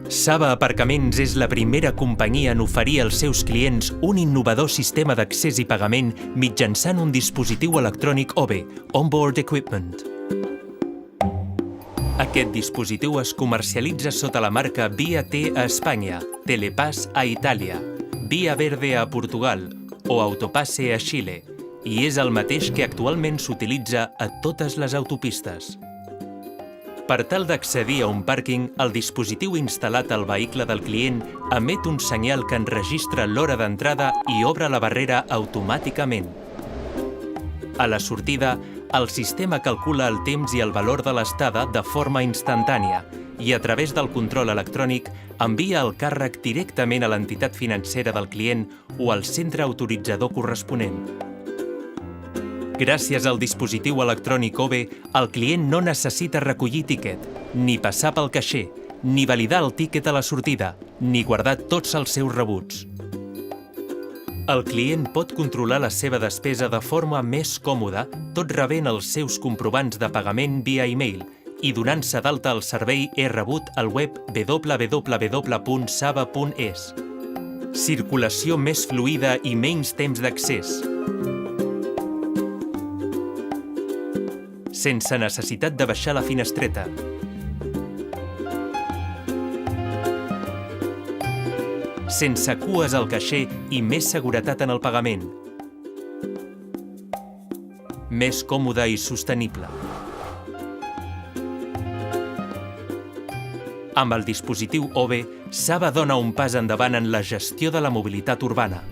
Saba Aparcaments és la primera companyia en oferir als seus clients un innovador sistema d'accés i pagament mitjançant un dispositiu electrònic OBE, Onboard Equipment. Aquest dispositiu es comercialitza sota la marca Via T a Espanya, Telepass a Itàlia, Via Verde a Portugal o Autopasse a Xile, i és el mateix que actualment s'utilitza a totes les autopistes. Per tal d'accedir a un pàrquing, el dispositiu instal·lat al vehicle del client emet un senyal que enregistra l'hora d'entrada i obre la barrera automàticament. A la sortida, el sistema calcula el temps i el valor de l'estada de forma instantània i, a través del control electrònic, envia el càrrec directament a l'entitat financera del client o al centre autoritzador corresponent. Gràcies al dispositiu electrònic OBE, el client no necessita recollir tíquet, ni passar pel caixer, ni validar el tíquet a la sortida, ni guardar tots els seus rebuts. El client pot controlar la seva despesa de forma més còmoda, tot rebent els seus comprovants de pagament via e-mail i donant-se d'alta al servei e-rebut al web www.saba.es. Circulació més fluida i menys temps d'accés. Sense necessitat de baixar la finestreta. Sense cues al caixer i més seguretat en el pagament. Més còmode i sostenible. Amb el dispositiu OBE, Saba dona un pas endavant en la gestió de la mobilitat urbana.